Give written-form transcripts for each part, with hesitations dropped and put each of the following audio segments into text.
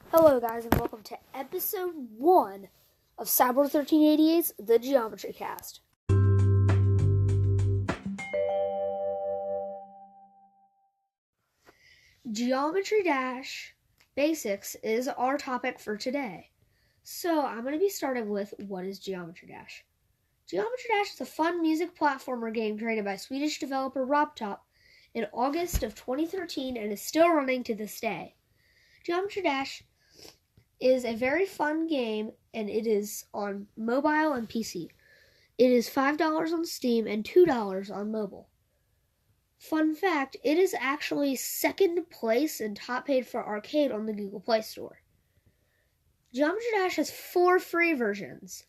Hello guys and welcome to episode 1 of Cyber 1388's The Geometry Cast. Geometry Dash Basics is our topic for today. So I'm going to be starting with what is Geometry Dash. Geometry Dash is a fun music platformer game created by Swedish developer Robtop in August of 2013 and is still running to this day. Geometry Dash is a very fun game, and it is on mobile and PC. It is $5 on Steam and $2 on mobile. Fun fact, it is actually second place in top paid for arcade on the Google Play Store. Geometry Dash has 4 free versions,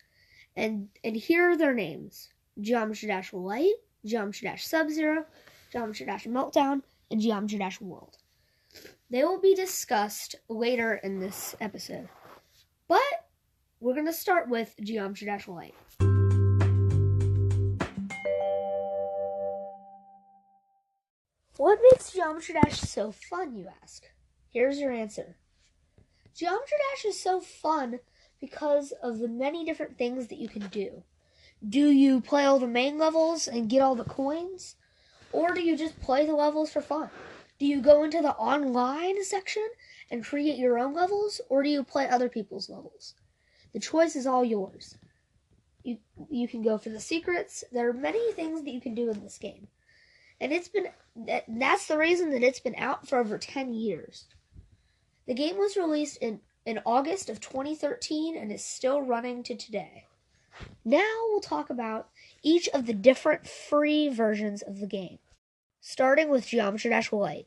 and here are their names: Geometry Dash Lite, Geometry Dash Sub-Zero, Geometry Dash Meltdown, and Geometry Dash World. They will be discussed later in this episode. But we're going to start with Geometry Dash Lite. What makes Geometry Dash so fun, you ask? Here's your answer. Geometry Dash is so fun because of the many different things that you can do. Do you play all the main levels and get all the coins? Or do you just play the levels for fun? Do you go into the online section and create your own levels, or do you play other people's levels? The choice is all yours. You can go for the secrets. There are many things that you can do in this game. And that's the reason that it's been out for over 10 years. The game was released in August of 2013 and is still running to today. Now we'll talk about each of the different free versions of the game, starting with Geometry Dash Lite.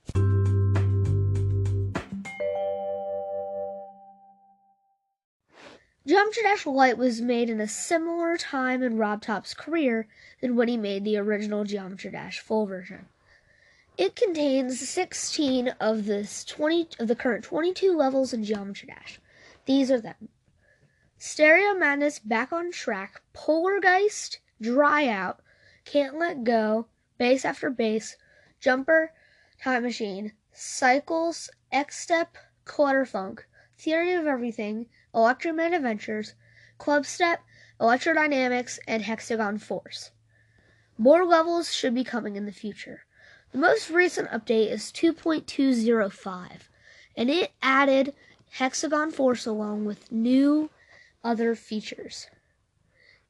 Geometry Dash Lite was made in a similar time in Robtop's career than when he made the original Geometry Dash full version. It contains 16 of the current 22 levels in Geometry Dash. These are them: Stereo Madness, Back on Track, Polargeist, Dry Out, Can't Let Go, Base After Base, Jumper, Time Machine, Cycles, X-Step, Clutterfunk, Theory of Everything, Electroman Adventures, Clubstep, Electrodynamics, and Hexagon Force. More levels should be coming in the future. The most recent update is 2.205, and it added Hexagon Force along with new other features.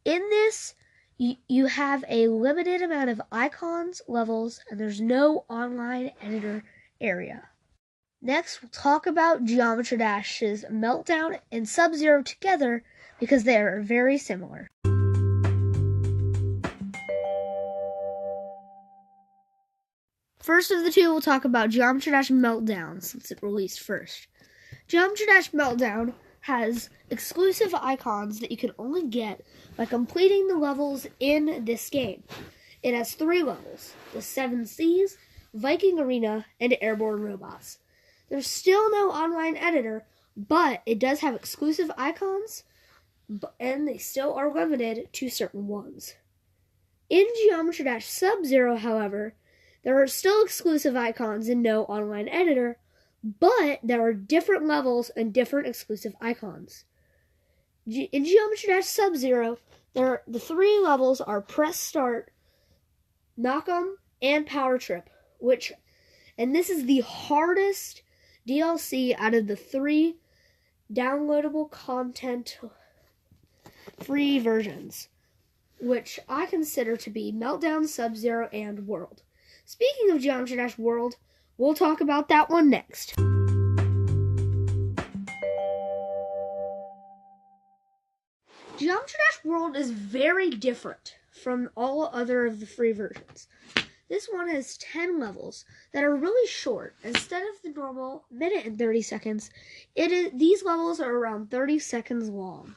In this, you have a limited amount of icons, levels, and there's no online editor area. Next, we'll talk about Geometry Dash's Meltdown and Sub-Zero together because they are very similar. First of the two, we'll talk about Geometry Dash Meltdown since it released first. Geometry Dash Meltdown has exclusive icons that you can only get by completing the levels in this game. It has 3 levels: the 7 Seas, Viking Arena, and Airborne Robots. There's still no online editor, but it does have exclusive icons, and they still are limited to certain ones. In Geometry Dash Sub-Zero, however, there are still exclusive icons and no online editor, but there are different levels and different exclusive icons. In Geometry Dash Sub-Zero, the 3 levels are Press Start, Knock 'em, and Power Trip, and this is the hardest DLC out of the 3 downloadable content free versions, which I consider to be Meltdown, Sub-Zero, and World. Speaking of Geometry Dash World, we'll talk about that one next. Geometry Dash World is very different from all other of the free versions. This one has 10 levels that are really short. Instead of the normal minute and 30 seconds, these levels are around 30 seconds long.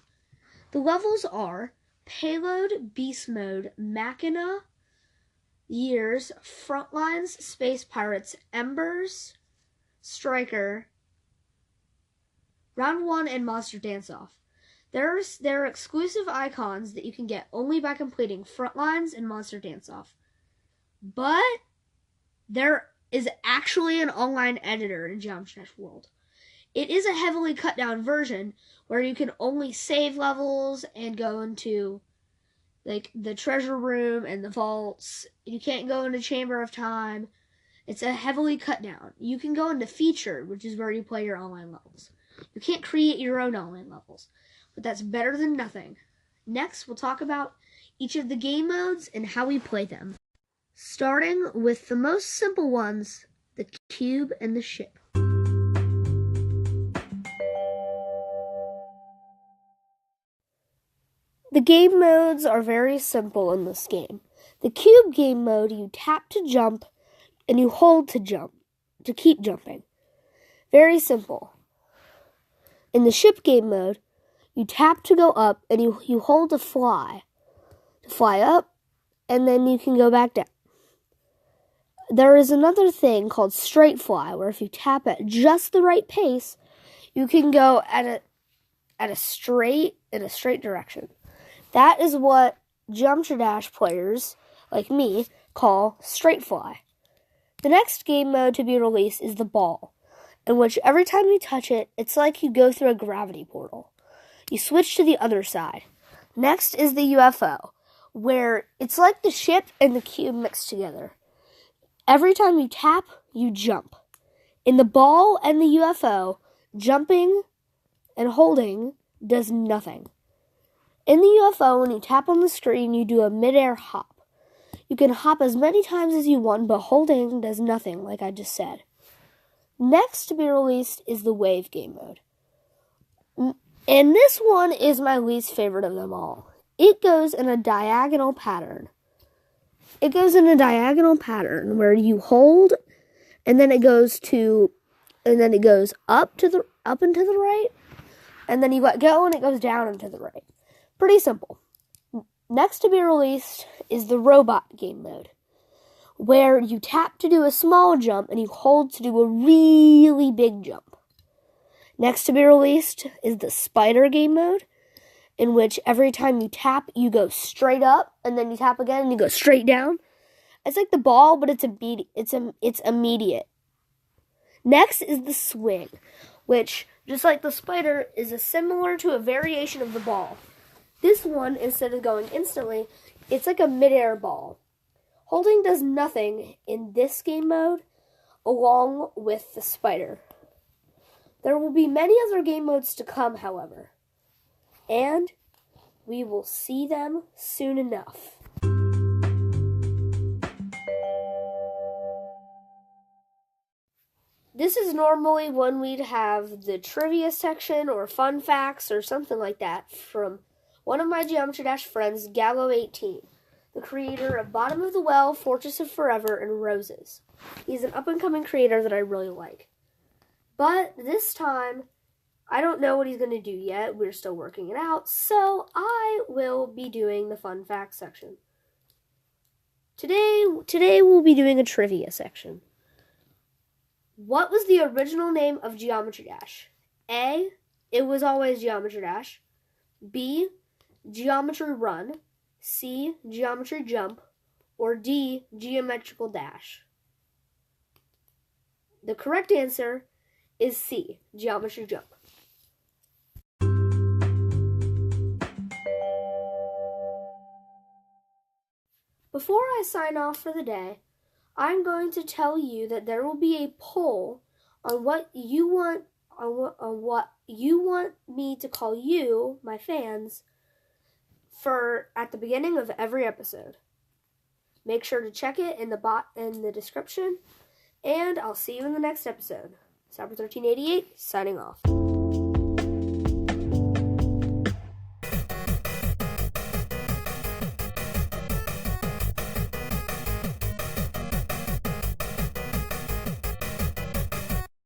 The levels are Payload, Beast Mode, Machina, Years, Frontlines, Space Pirates, Embers, Striker, Round 1, and Monster Dance-Off. There are exclusive icons that you can get only by completing Frontlines and Monster Dance-Off. But there is actually an online editor in Geometry Dash World. it is a heavily cut down version where you can only save levels and go into like the treasure room and the vaults. You can't go into Chamber of Time. It's a heavily cut down. You can go into Featured, which is where you play your online levels. You can't create your own online levels, but that's better than nothing. Next, we'll talk about each of the game modes and how we play them. Starting with the most simple ones, the cube and the ship. The game modes are very simple in this game. The cube game mode, you tap to jump and you hold to jump, to keep jumping. Very simple. In the ship game mode, you tap to go up and you hold to fly up, and then you can go back down. There is another thing called straight fly, where if you tap at just the right pace, you can go in a straight direction. That is what Geometry Dash players, like me, call straight fly. The next game mode to be released is the ball, in which every time you touch it, it's like you go through a gravity portal. You switch to the other side. Next is the UFO, where it's like the ship and the cube mixed together. Every time you tap, you jump. In the ball and the UFO, jumping and holding does nothing. In the UFO, when you tap on the screen, you do a mid-air hop. You can hop as many times as you want, but holding does nothing, like I just said. Next to be released is the wave game mode. And this one is my least favorite of them all. It goes in a diagonal pattern. It goes in a diagonal pattern where you hold, and then it goes up and to the right, and then you let go and it goes down and to the right. Pretty simple. Next to be released is the robot game mode, where you tap to do a small jump and you hold to do a really big jump. Next to be released is the spider game mode, in which every time you tap, you go straight up, and then you tap again and you go straight down. It's like the ball, but it's immediate. Next is the swing, which, just like the spider, is similar to a variation of the ball. This one, instead of going instantly, it's like a mid-air ball. Holding does nothing in this game mode, along with the spider. There will be many other game modes to come, however, and we will see them soon enough. This is normally when we'd have the trivia section or fun facts or something like that from one of my Geometry Dash friends, Gallo18, the creator of Bottom of the Well, Fortress of Forever, and Roses. He's an up-and-coming creator that I really like. But this time, I don't know what he's going to do yet. We're still working it out, so I will be doing the fun facts section. Today we'll be doing a trivia section. What was the original name of Geometry Dash? A, it was always Geometry Dash. B, Geometry Run. C, Geometry Jump. Or D, Geometrical Dash. The correct answer is C, Geometry Jump. Before I sign off for the day, I'm going to tell you that there will be a poll on what you want me to call you, my fans, for at the beginning of every episode. Make sure to check it in the description, and I'll see you in the next episode. Sapper1388 signing off.